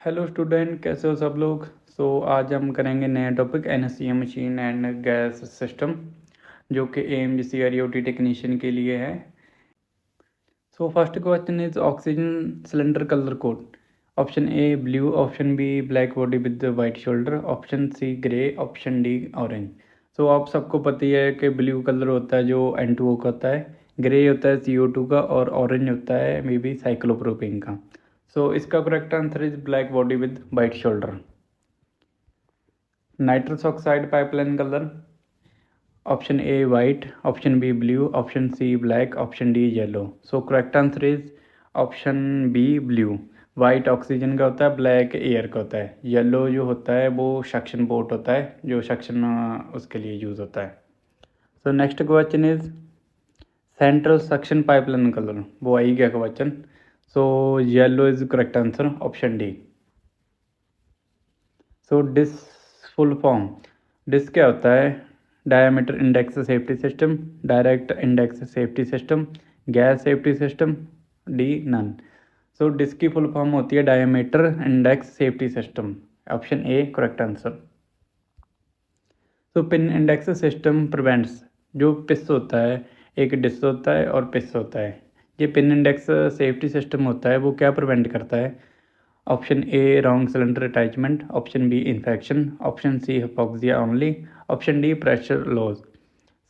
Hello student, कैसे हो सब लोग। आज हम करेंगे नया topic NSCM machine and gas system, जो कि एएमजीसी आरईओटी टेक्नीशियन के लिए है। First question is oxygen cylinder colour code. Option A blue, option B black body with white shoulder, option C grey, option D orange. आप सबको पता ही है कि ब्लू कलर होता है जो N2O का होता है, ग्रे होता है CO2 का, और ऑरेंज होता है मे बी साइक्लोप्रोपेन का। इसका correct answer is black body with white shoulder. Nitrous oxide pipeline colour. Option A white, option B blue, option C black, option D yellow. Correct answer is option B blue. White oxygen का होता है, black air का होता है, yellow जो होता है वो सक्शन पोर्ट होता है, जो सक्शन उसके लिए यूज़ होता है। Next question is central suction pipeline colour. वो आई गया question. Yellow is correct answer, option D. DISS full form. DISS क्या होता है? Diameter index safety system, direct index safety system, gas safety system, D none. DISS की full form होती है diameter index safety system, option A correct answer. Pin index system prevents. जो पिस होता है, एक डिस होता है और पिस होता है, ये पिन इंडेक्स सेफ्टी सिस्टम होता है, वो क्या प्रिवेंट करता है? Option A wrong cylinder attachment, option B infection, option C hypoxia only, option D pressure loss.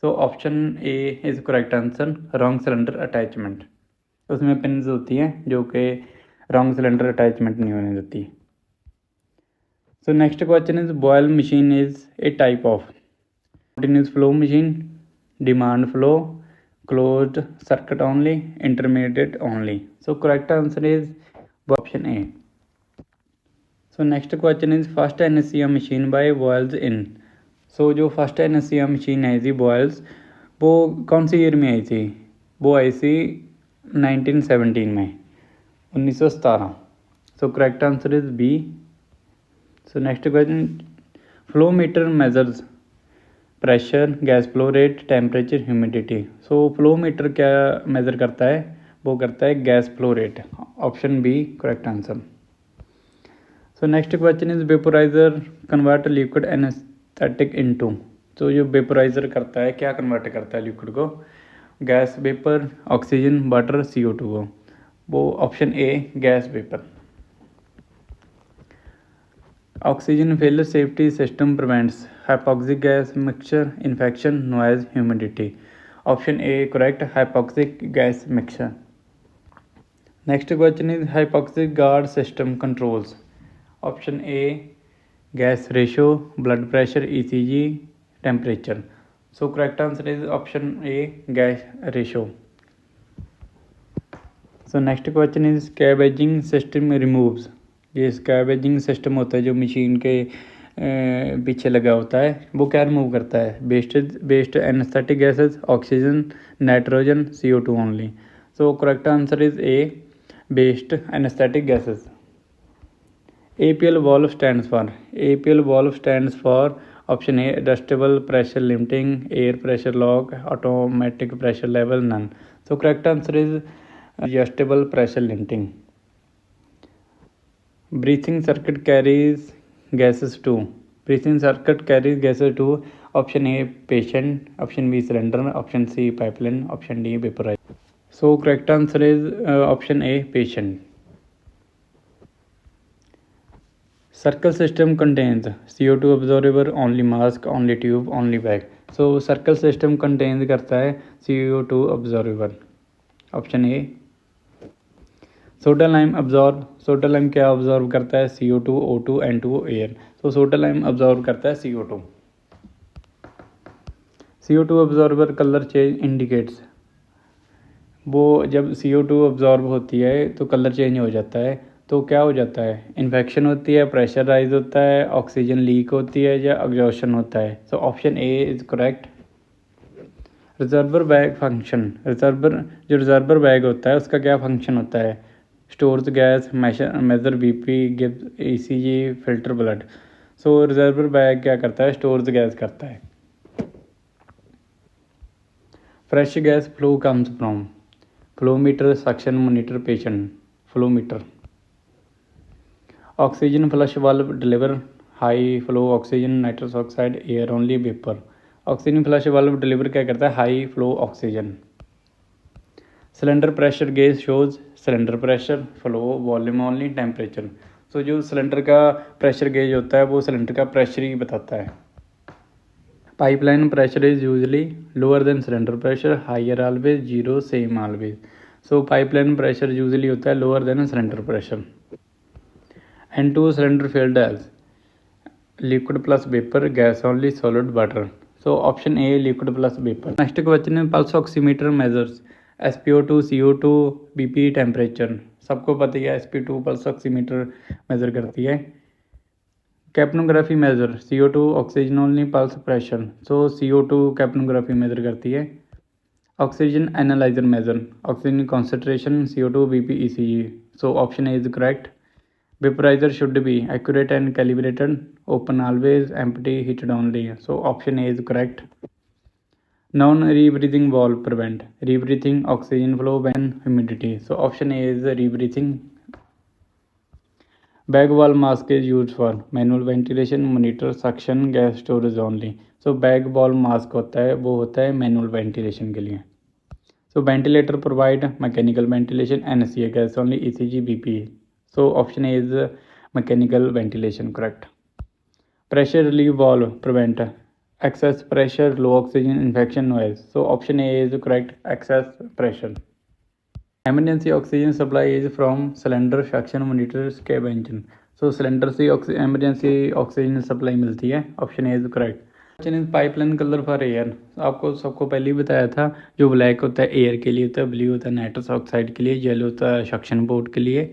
Option A is correct answer, wrong cylinder attachment. उसमें पिन्स होती हैं जो कि रॉन्ग सिलेंडर अटैचमेंट नहीं होने देती। Next question is Boyle machine is a type of continuous flow machine, demand flow, closed circuit only, intermediate only. Correct answer is option A. Next question is first NSCM machine by Boyle's in. जो first NSCM machine आई थी boils, वो कौन सी year में आई थी? वो आई थी 1917 में, 1917। Correct answer is B. Next question, flow meter measures pressure, gas flow rate, temperature, humidity. Flow meter क्या मेज़र करता है? वो करता है gas flow rate, option B correct answer. Next question is vaporiser convert liquid anaesthetic into. जो vaporiser करता है, क्या कन्वर्ट करता है लिक्विड को? Gas vapour, oxygen, water, CO2 को। वो option A gas vapour. Oxygen fill safety system prevents hypoxic gas mixture, infection, noise, humidity. Option A correct, hypoxic gas mixture. Next question is hypoxic guard system controls. Option A gas ratio, blood pressure, ECG, temperature. Correct answer is option A gas ratio. Next question is scavenging system removes. ये scavenging system होता है जो machine के पीछे लगा होता है, वो क्या रिमूव करता है? Based anaesthetic gases, oxygen, nitrogen, CO2 only. Correct answer is a based anaesthetic gases. APL valve stands for, APL valve stands for option A adjustable pressure limiting, air pressure lock, automatic pressure level, none. Correct answer is adjustable pressure limiting. Breathing circuit carries gases to, breathing circuit carries gases to, option A patient, option B cylinder, option C pipeline, option D vaporizer. Correct answer is option A patient. Circle system contains CO2 absorber, only mask, only tube, only bag. Circle system contains करता है CO2 absorber, option A. Soda lime absorb, soda lime क्या absorb करता है? CO2, O2, N2O air. Soda lime absorb करता है CO2। CO2 absorber colour change indicates. वो जब CO2 absorb होती है तो कलर चेंज हो जाता है, तो क्या हो जाता है? इन्फेक्शन होती है, प्रेशर राइज होता है, ऑक्सीजन लीक होती है, या एग्जॉशन होता है। Option A is correct. Reservoir bag function, reservoir bag होता है उसका क्या फंक्शन होता है? Stores gas, measure BP, gives ECG, filter blood. Reservoir bag क्या करता है? स्टोर्स गैस करता है। Fresh gas flow comes from flow meter, suction monitor, patient. Flow meter. Oxygen flush valve deliver high flow oxygen, nitrous oxide, air only, vapour. Oxygen flush valve deliver क्या करता है? High flow oxygen. Cylinder pressure gauge shows cylinder pressure, flow, volume only, temperature. So जो cylinder का pressure gauge होता है वो cylinder का pressure ही बताता है। Pipeline pressure is usually lower than cylinder pressure, higher always, zero, same always. So pipeline pressure usually होता है lower than cylinder pressure. N2 cylinder filled as liquid plus vapor, gas only, solid, water. So option A liquid plus vapor. Next question है pulse oximeter measures SpO2, CO2, BP, temperature. सबको पता ही है SpO2 pulse oximeter measure करती है। Capnography measure CO2 oxygen only, pulse pressure. So CO2 capnography measure करती है। Oxygen analyser measure oxygen concentration, CO2, BP, ECG। So option A is correct. Vaporizer should be accurate and calibrated, open always, empty, heated only. So option A is correct. Non-rebreathing valve prevent rebreathing, oxygen flow when humidity. So option A is rebreathing. Bag valve mask is used for manual ventilation, monitor, suction, gas storage only. So bag valve mask होता है वो होता है manual ventilation के लिए। So ventilator provide mechanical ventilation, NCA gas only, ECG, BP. So option A is mechanical ventilation, correct. Pressure relief valve prevent excess pressure, low oxygen, infection, noise. So option A is correct, excess pressure. Emergency oxygen supply is from cylinder, suction, monitor, cab engine. So cylinder से emergency oxygen supply मिलती है। Option A is correct. Pipeline colour for air आपको सबको पहले ही बताया था। जो black होता है एयर के लिए होता है, ब्लू होता है नाइट्रस ऑक्साइड के लिए, येलो होता है सक्शन बोर्ड के लिए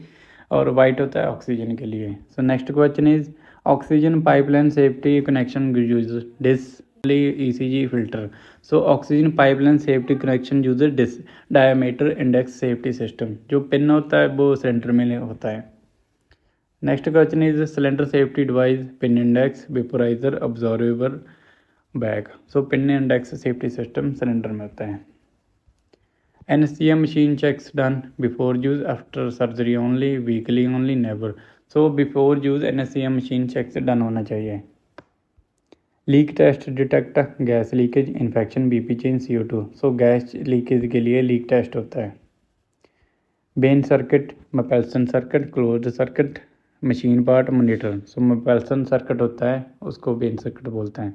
और वाइट होता है ऑक्सीजन के लिए। So next question is oxygen pipeline safety connection use DISS ECG filter. So oxygen pipeline safety connection use DISS diameter index safety system. जो पिन होता है वो सेंटर में होता है। Next question is cylinder safety device pin index, vaporiser, observer, bag. So pin index safety system cylinder में होता है। NCM machine checks done before use, after surgery only, weekly only, never. So before use NCM machine checks done होना चाहिए। Leak test detect gas leakage, infection, BP change, CO2। So gas leakage के लिए leak test होता है। Bain circuit, Mapleson circuit, closed circuit, machine part, monitor. So Mapleson circuit होता है उसको Bain circuit बोलते हैं।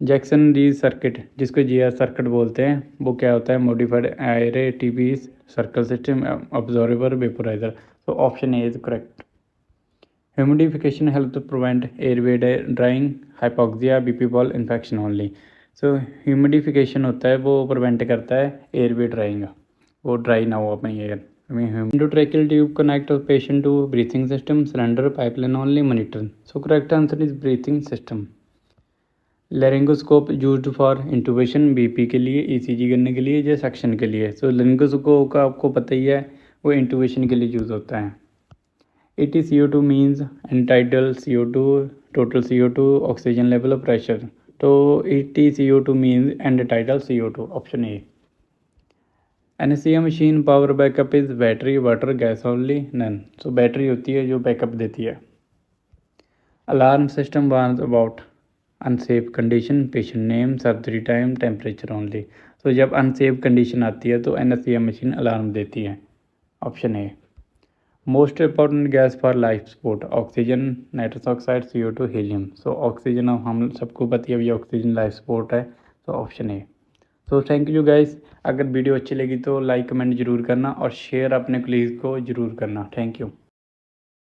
जैक्सन डी सर्किट जिसको GR सर्किट बोलते हैं वो क्या होता है? Modified IRA-TB circle system, observer, vaporiser. So option A is correct. Humidification help to prevent airway drawing, hypoxia, BP ball, infection only. So humidification होता है वो प्रिवेंट करता है एयरवे ड्राइंग, वो ड्राई ना हो अपनी air. Endotracheal tube connect patient to breathing system, cylinder, pipeline only, monitor. So correct answer is breathing system. Laryngoscope used for intubation, BP के लिए, ECG करने के लिए या सक्शन के लिए। सो लेरिंगोस्कोप का आपको पता ही है वो इंटूबेशन के लिए यूज़ होता है। ATCO2 means end tidal CO2, total CO2, oxygen level, pressure. तो ATCO2 means end tidal CO2, option A. NCM machine power backup is battery, water, gas only, none. So battery होती है जो बैकअप देती है। Alarm system warns about unsafe condition, patient name, surgery time, temperature only. तो जब unsafe condition आती है तो NCM मशीन अलार्म देती है। Option A. Most important gas for life support, oxygen, nitrous oxide, CO2, helium. So oxygen हम सबको पता है ऑक्सीजन लाइफ सपोर्ट है। तो ऑप्शन ए। तो थैंक यू गाइस। अगर वीडियो अच्छी लगी तो लाइक कमेंट ज़रूर करना और शेयर अपने कलीग को ज़रूर करना। Thank you.